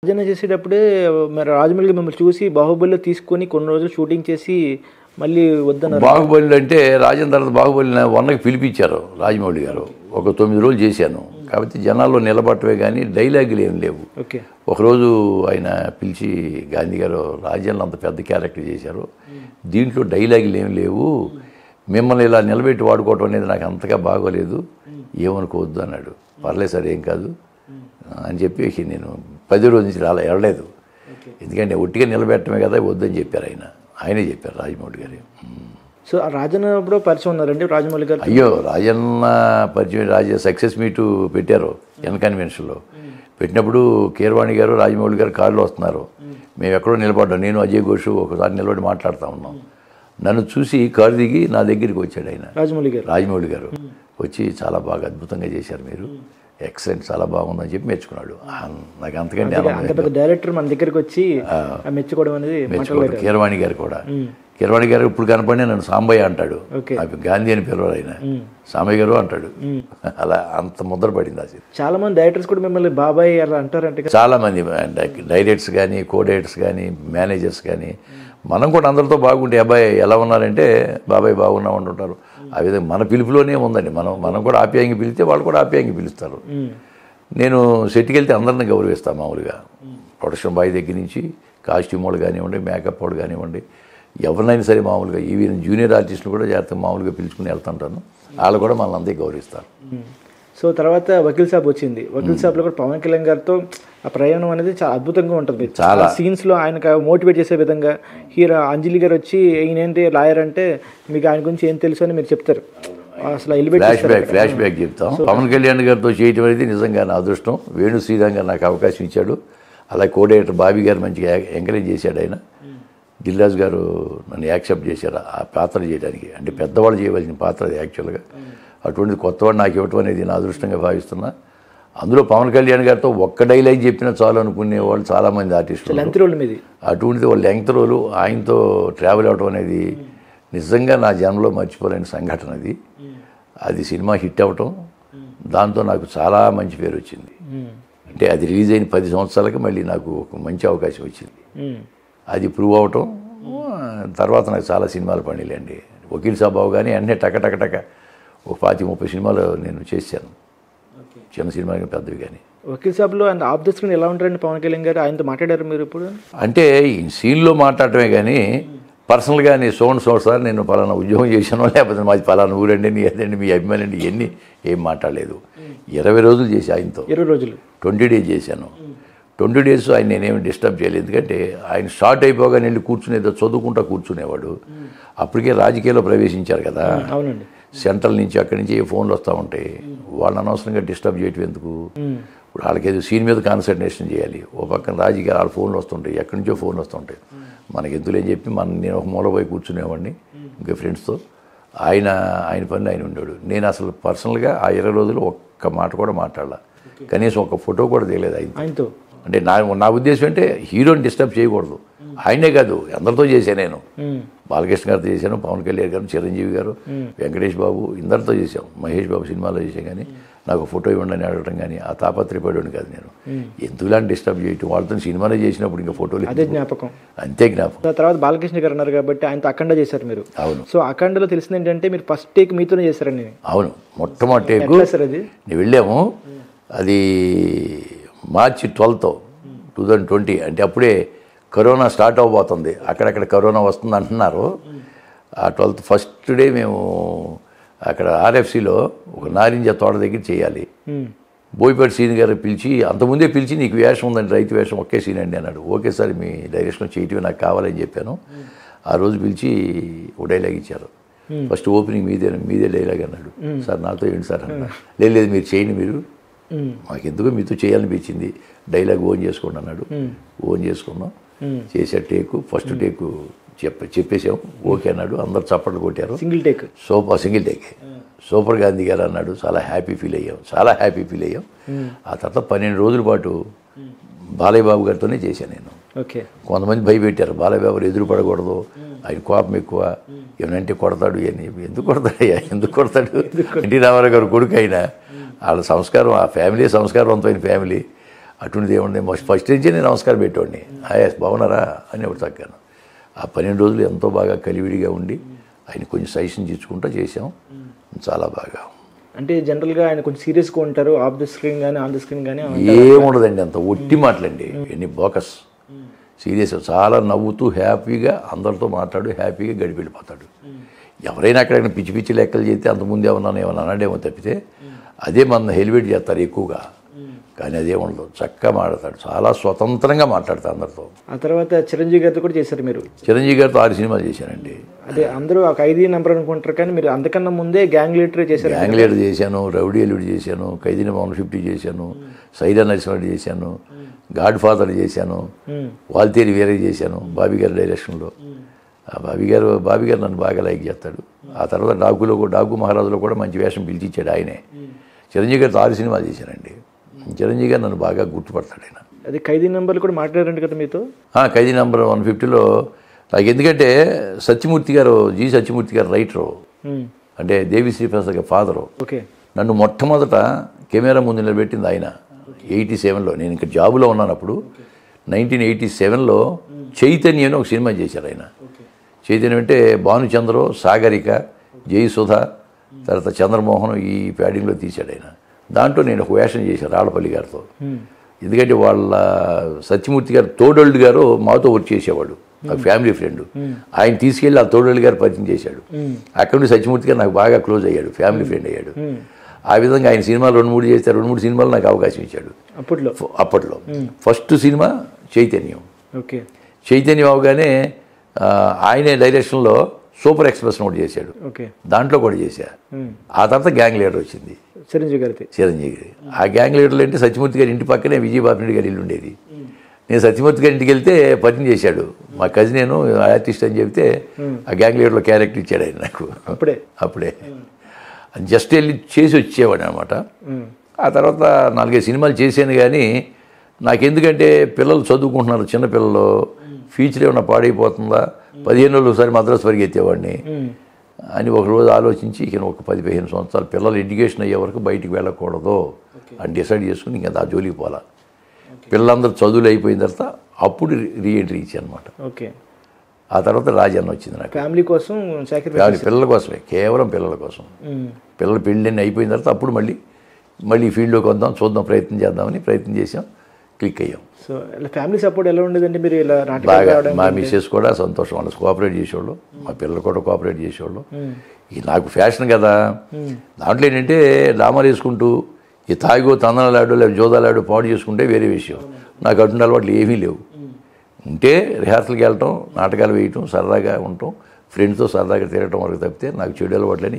రాజన్న చేసేటప్పుడే మరి రాజమౌళి మిమ్మల్ని చూసి బాహుబలిలో తీసుకొని కొన్ని రోజులు షూటింగ్ చేసి మళ్ళీ వద్దన్నారు. బాహుబలి అంటే రాజన్ తర్వాత బాహుబలి 1కి పిలిపించారు రాజమౌళి గారు. ఒక 9 రోజులు చేశాను. కాబట్టి జనాల్లో నిలబట్టవే కానీ డైలాగులు ఏం లేవు. ఓకే. ఒకరోజు ఆయన పిలిచి గాంధీ గారు రాజన్లో అంత పెద్ద క్యారెక్టర్ చేశారు, దీంట్లో డైలాగులు ఏం లేవు, మిమ్మల్ని ఇలా నిలబెట్టి వాడుకోవటం అనేది నాకు అంతగా బాగోలేదు, ఏమనుకోవద్దు అన్నాడు. పర్లేదు సార్ ఏం కాదు అని చెప్పి నేను 10 రోజుల నుంచి అలా వెళ్ళలేదు. ఎందుకంటే ఒట్టిగా నిలబెట్టమే కదా వద్దని చెప్పారు ఆయనే చెప్పారు రాజమౌళి గారు. సో రాజన్న అప్పుడు పరిచయం ఉన్నారండి రాజమౌళి గారు? అయ్యో రాజన్న పరిచయం సక్సెస్ మీటు పెట్టారు ఎన్ కన్వెన్షన్లో. పెట్టినప్పుడు కీరవాణి గారు రాజమౌళి గారు కారులో వస్తున్నారు, మేము ఎక్కడో నిలబడ్డాం, నేను అజయ్ ఘోష్ ఒకసారి నిలబడి మాట్లాడుతూ ఉన్నాం. నన్ను చూసి కారు దిగి నా దగ్గరికి వచ్చాడు రాజమౌళి గారు వచ్చి చాలా బాగా అద్భుతంగా చేశారు మీరు, ఎక్సలెంట్, చాలా బాగుందని చెప్పి మెచ్చుకున్నాడు. నాకు అంతకంటే డైరెక్టర్ మన దగ్గరికి వచ్చి మెచ్చుకోవడం అనేది మెచ్చుకోవడం. కీరవాణి గారు కూడా, కీరవాణి గారు ఇప్పుడు కనపడి నన్ను సాంబయ్య అంటాడు, గాంధీ అని పిలవరు ఆయన, సాంబయ్య గారు అంటాడు. అలా అంత ముద్ర పడింది అది. చాలా మంది డైరెక్టర్స్ కూడా మిమ్మల్ని బాబాయ్ అలా అంటారంటే, చాలా మంది డైరెక్టర్స్ కానీ కో డైరెక్టర్స్ కానీ మేనేజర్స్ కానీ. మనం కూడా అందరితో బాగుంటే అబ్బాయి ఎలా ఉన్నారంటే బాబాయ్ బాగున్నా ఉంటుంటారు. ఆ విధంగా మన పిలుపులోనే ఉందండి. మనం కూడా ఆప్యాయంగా పిలిస్తే వాళ్ళు కూడా ఆప్యాయంగా పిలుస్తారు. నేను సెట్కి వెళ్తే అందరిని గౌరవిస్తాను మామూలుగా. ప్రొడక్షన్ బాయ్ దగ్గర నుంచి కాస్ట్యూమ్ వాళ్ళు కానివ్వండి, మేకప్ వాళ్ళు కానివ్వండి, ఎవరినైనా సరే మామూలుగా ఈవెన్ జూనియర్ ఆర్టిస్టులు కూడా జాగ్రత్తగా మామూలుగా పిలుచుకుని వెళ్తుంటాను. వాళ్ళు కూడా మనల్ని అందరికీ గౌరవిస్తారు. సో తర్వాత వకీల్ సాబ్ వచ్చింది. వకీల్ సాబ్లో కూడా పవన్ కళ్యాణ్ గారితో ఆ ప్రయాణం అనేది చాలా అద్భుతంగా ఉంటుంది. చాలా సీన్స్లో ఆయనకు మోటివేట్ చేసే విధంగా హీరో అంజలి గారు వచ్చి ఈయనేంటి లాయర్ అంటే మీకు ఆయన గురించి ఏం తెలుసు అని మీరు చెప్తారు. అసలు ఫ్లాష్ బ్యాక్ చెప్తాం. పవన్ కళ్యాణ్ గారితో చేయటం అనేది నిజంగా నా అదృష్టం. వేణు శ్రీరామ్ గారు నాకు అవకాశం ఇచ్చాడు. అలాగే కో డైరెక్టర్ బాబీ గారు మంచిగా ఎంకరేజ్ చేశాడు. ఆయన దిల్రాజ్ గారు నన్ను యాక్సెప్ట్ చేశారు ఆ పాత్ర చేయడానికి. అంటే పెద్దవాళ్ళు చేయవలసిన పాత్ర అది యాక్చువల్గా. అటువంటిది కొత్తవాడు నాకు ఇవ్వటం అనేది నా అదృష్టంగా భావిస్తున్నా. అందులో పవన్ కళ్యాణ్ గారితో ఒక్క డైలాగ్ చెప్పినా చాలు అనుకునే వాళ్ళు చాలామంది ఆర్టిస్టులు. అటువంటిది వాళ్ళు లెంగ్త్ రోలు ఆయనతో ట్రావెల్ అవ్వటం అనేది నిజంగా నా జన్మలో మర్చిపోలేని సంఘటన అది. అది సినిమా హిట్ అవ్వటం, దాంతో నాకు చాలా మంచి పేరు వచ్చింది. అంటే అది రిలీజ్ అయిన 10 సంవత్సరాలకి మళ్ళీ నాకు ఒక మంచి అవకాశం వచ్చింది. అది ప్రూవ్ అవటం తర్వాత నాకు చాలా సినిమాలు పడిలేండి. వకీల్ సాబ్ కానీ అన్నీ టక ఒక 25-30 సినిమాలు నేను చేశాను, చిన్న సినిమాలు పెద్దవి కానీ. వకీల్ సాబ్లో అండ్ ఆఫ్ ద స్క్రీన్ ఎలా ఉంటారండి పవన్ కళ్యాణ్ గారు? ఆయనతో మాట్లాడారు మీరు ఇప్పుడు? అంటే ఈ సీన్లో మాట్లాడటమే కానీ పర్సనల్గా నేను సార్ నేను పలానా ఉద్యోగం చేశానో లేకపోతే మాది పలానా ఊరండి, నీ అదండి, మీ అభిమాని అండి, ఇవన్నీ ఏం మాట్లాడలేదు. 20 రోజులు చేసి ఆయనతో 20 రోజులు 20 డేస్ చేశాను. 20 డేస్ ఆయన నేనేమి డిస్టర్బ్ చేయలేదు. ఎందుకంటే ఆయన స్టార్ట్ అయిపోగా నేను కూర్చునేదో చదువుకుంటా కూర్చునేవాడు. అప్పటికే రాజకీయాల్లో ప్రవేశించారు కదా. అవునండి. సెంట్రల్ నుంచి అక్కడి నుంచి ఫోన్లు వస్తూ ఉంటాయి. వాళ్ళని అనవసరంగా డిస్టర్బ్ చేయటం ఎందుకు? ఇప్పుడు వాళ్ళకి ఏదో సీన్ మీద కాన్సన్ట్రేషన్ చేయాలి. ఓ పక్కన రాజకీయాలు వాళ్ళ ఫోన్లు వస్తుంటాయి, ఎక్కడి నుంచో ఫోన్లు వస్తుంటాయి. మనకి ఎందులేని చెప్పి నేను ఒక మూలపోయి కూర్చునేవాడిని ఇంకా ఫ్రెండ్స్తో. ఆయన పనులు ఆయన ఉండేవాడు. నేను అసలు పర్సనల్గా ఆ 20 రోజులు ఒక్క మాట కూడా మాట్లాడాల, కనీసం ఒక ఫోటో కూడా దిగలేదు ఆయనతో. అంటే నా ఉద్దేశం అంటే హీరోని డిస్టర్బ్ చేయకూడదు. ఆయనే కాదు అందరితో చేశాను నేను. బాలకృష్ణ గారితో చేశాను, పవన్ కళ్యాణ్ గారు, చిరంజీవి గారు, వెంకటేష్ బాబు, ఇందరితో చేశాం. మహేష్ బాబు సినిమాలో చేసాం. కానీ నాకు ఫోటో ఇవ్వండి అని అడగడం కానీ ఆ తాపత్రయపడేవాడిని కాదు నేను. ఎందుకు ఇలాంటి డిస్టర్బ్ చేయటం? వాళ్ళతో సినిమాలో చేసినప్పుడు ఇంకా ఫోటోలు అదే జ్ఞాపకం, అంతే జ్ఞాపకం. తర్వాత బాలకృష్ణ గారు అన్నారు కాబట్టి ఆయనతో అఖండ చేశారు మీరు. అవును. సో అఖండలో తెలిసింది ఏంటంటే మీరు ఫస్ట్ టేక్ మీతోనే చేశారని. అవును, మొట్టమొదటి టేకు నేను వెళ్ళాము. అది మార్చి 12, 2020. అంటే అప్పుడే కరోనా స్టార్ట్ అవ్వబోతుంది. అక్కడక్కడ కరోనా వస్తుంది అంటున్నారు. ఆ 12th ఫస్ట్ డే మేము అక్కడ ఆర్ఎఫ్సిలో ఒక నారింజ తోట దగ్గర చేయాలి. బోయపాటి సీన్ గారు పిలిచి, అంతకుముందే పిలిచి నీకు వేషం ఉందండి, రైతు వేషం, ఒకే సీన్ అండి అన్నాడు. ఓకే సార్ మీ డైరెక్షన్ చేయటమే నాకు కావాలని చెప్పాను. ఆ రోజు పిలిచి ఒక డైలాగ్ ఇచ్చారు. ఫస్ట్ ఓపెనింగ్ మీదే డైలాగ్ అన్నాడు. సార్ నాతో ఏంటి సార్ అన్నా. లేదు మీరు చేయండి, మీరు మాకెందుకు మీతో చేయాలనిపించింది, డైలాగ్ ఓన్ చేసుకోండి అన్నాడు. ఓన్ చేసుకున్నాం, చేసే టేకు ఫస్ట్ టేకు చెప్పేసాం. ఓకే అన్నాడు. అందరు చప్పట్లు కొట్టారు. సింగిల్ టేక్ సూపర్ గాంధీ గారు అన్నాడు. చాలా హ్యాపీ ఫీల్ అయ్యాం. ఆ తర్వాత 12 రోజుల పాటు బాలయ్య బాబు గారితోనే చేశాను నేను. కొంతమంది భయపెట్టారు, బాలయ్య బాబు ఎదురు పడకూడదు, ఆయన కోపం ఎక్కువ, ఏమనంటే కొడతాడు. ఎందుకు కొడతాడు? ఎన్టీ రామారావు గారు కొడుకు అయినా వాళ్ళ సంస్కారం, ఆ ఫ్యామిలీ సంస్కారవంతమైన ఫ్యామిలీ. అటువంటిది ఏముంది ఫస్ట్ నుంచే నేను నమస్కారం పెట్టేవాడిని. బాగున్నారా అని ఒకటి తగ్గాను. ఆ 12 రోజులు ఎంతో బాగా కలివిడిగా ఉండి ఆయన కొంచెం సజెషన్ ఇచ్చుకుంటూ చేసాం. చాలా బాగా. అంటే జనరల్గా ఆయన కొంచెం సీరియస్గా ఉంటారు, ఆఫ్ ద స్క్రీన్ కానీ ఆన్ ద స్క్రీన్ కానీ ఏముండదండి, అంత ఒట్టి మాటలండి, ఎన్ని బోకస్. సీరియస్, చాలా నవ్వుతూ హ్యాపీగా అందరితో మాట్లాడు, హ్యాపీగా గడిపి వెళ్ళిపోతాడు. ఎవరైనా అక్కడైనా పిచ్చి పిచ్చి లెక్కలు చేస్తే అంతకుముందు ఏమన్నా అన్నాడేమో తప్పితే అదే మన హెలివేట్ చేస్తారు ఎక్కువగా, కానీ అదే ఉండదు. చక్కగా మాట్లాడతాడు, చాలా స్వతంత్రంగా మాట్లాడతాడు అందరితో. ఆ తర్వాత చిరంజీవి గారితో కూడా చేశారు మీరు. చిరంజీవి గారితో 6 సినిమాలు చేశానండి. అదే అందరూ ఆ 5 నంబర్ అనుకుంటారు, కానీ మీరు అంతకన్నా ముందే గ్యాంగ్ లీడర్ చేశారు. గ్యాంగ్ లీడర్ చేశాను, రౌడీ ఎల్లుడి చేశాను, ఖైదీ నంబర్ 150 చేశాను, సైరా నరసింహరెడ్డి చేశాను, గాడ్ ఫాదర్ చేశాను, వాల్తేరి వీరే చేశాను బాబీ గారి డైరెక్షన్లో. బాబీ గారు నన్ను బాగా లైక్ చేస్తాడు. ఆ తర్వాత డాకు మహారాజులో కూడా మంచి వేషం పిలిచిచ్చాడు ఆయనే. చిరంజీవి గారితో 6 సినిమాలు చేశానండి. చిరంజీవి గారు నన్ను బాగా గుర్తుపడతాడు ఆయన. అది ఖైదీ నంబర్లు కూడా మాట్లాడారంట కదా మీతో? ఖైదీ నంబర్ 150లో నాకు ఎందుకంటే సత్యమూర్తి గారు, సత్యమూర్తి గారు రైటరు, అంటే దేవి శ్రీప్రసాద్ గారి ఫాదరు. ఓకే. నన్ను మొట్టమొదట కెమెరా ముందు నిలబెట్టింది ఆయన 87లో. నేను ఇంకా జాబులో ఉన్నాను అప్పుడు. 1987లో చైతన్య అని ఒక సినిమా చేశారు ఆయన. చైతన్యం అంటే భానుచంద్ర, సాగరిక, జయసుధ, తర్వాత చంద్రమోహన్ ఈ ప్యాడింగ్లో తీశాడు ఆయన. దాంట్లో నేను ఒక వేషం చేశాను రాళ్ళపల్లి గారితో. ఎందుకంటే వాళ్ళ సత్యమూర్తి గారు తోడోళ్ళు గారు మాతో వర్క్ చేసేవాడు, నాకు ఫ్యామిలీ ఫ్రెండ్. ఆయన తీసుకెళ్ళి ఆ తోడోళ్ళు గారు పరిచయం చేశాడు. అక్కడ నుండి సత్యమూర్తి గారు నాకు బాగా క్లోజ్ అయ్యాడు, ఫ్యామిలీ ఫ్రెండ్ అయ్యాడు. ఆ విధంగా ఆయన సినిమాలు 2-3 చేస్తే 2-3 సినిమాలు నాకు అవకాశం ఇచ్చాడు అప్పట్లో. ఫస్ట్ సినిమా చైతన్యం. ఓకే. చైతన్యం అవగానే ఆయనే డైరెక్షన్లో సూపర్ ఎక్స్ప్రెస్ ఒకటి చేశాడు, దాంట్లో కూడా చేశా. ఆ తర్వాత గ్యాంగ్ లీడర్ వచ్చింది చిరంజీవి. ఆ గ్యాంగ్ లీడర్లు అంటే సత్యమూర్తి గారి ఇంటి పక్కనే విజయబాబు గారి ఇల్లు ఉండేది. నేను సత్యమూర్తి గారి ఇంటికి వెళ్తే పరిచయం చేశాడు. మా కజిన్ నేను ఆర్టిస్ట్ అని చెప్తే ఆ గ్యాంగ్ లీడర్లో క్యారెక్టర్ ఇచ్చాడు ఆయన నాకు. అప్పుడే జస్ట్ వెళ్ళి చేసి వచ్చేవాడు అనమాట. ఆ తర్వాత 4-5 సినిమాలు చేశాను. కానీ నాకెందుకంటే పిల్లలు చదువుకుంటున్నారు, చిన్నపిల్లలు, ఫ్యూచర్ ఏమన్నా పాడైపోతుందా, 15 రోజులు ఒకసారి మద్రాసు పరిగెత్తేవాడిని అని ఒకరోజు ఆలోచించి ఇక ఒక 10-15 సంవత్సరాలు పిల్లలు ఎడ్యుకేషన్ అయ్యే వరకు బయటికి వెళ్ళకూడదు అని డిసైడ్ చేసుకుని ఇంకా ఆ జోలికి పోలా. పిల్లలందరూ చదువులు అయిపోయిన తర్వాత అప్పుడు రీఎంట్రీ ఇచ్చాను అనమాట. ఆ తర్వాత రాజన్న వచ్చింది నాకు. ఫ్యామిలీ కోసం, పిల్లల కోసమే, కేవలం పిల్లల కోసం. పిల్లలు పెళ్ళిళ్ళు అయిపోయిన తర్వాత అప్పుడు మళ్ళీ ఫీల్డ్లోకి వద్దాం, ప్రయత్నం చేద్దామని ప్రయత్నం చేసాం, క్లిక్ అయ్యాం. సో ఫ్యామిలీ సపోర్ట్ ఎలా ఉండేదండి? మీరు ఇలా బాగా, మా మిస్సెస్ కూడా సంతోషం, వాళ్ళు కోఆపరేట్ చేసేవాళ్ళు, మా పిల్లలు కూడా కోఆపరేట్ చేసేవాళ్ళు. ఇది నాకు ఫ్యాషన్ కదా, దాంట్లో ఏంటంటే డ్రామాలు వేసుకుంటూ ఈ తాగో తందనాలాడు లేదా జోదాలాడు పాడు చేసుకుంటే వేరే విషయం. నాకు అటువంటి అలవాట్లు ఏమీ లేవు. ఉంటే రిహార్సల్కి వెళ్ళటం, నాటకాలు వేయటం, సరదాగా ఉండటం, ఫ్రెండ్స్తో సరదాగా తిరగటం వరకు తప్పితే నాకు చెడు అలవాట్లని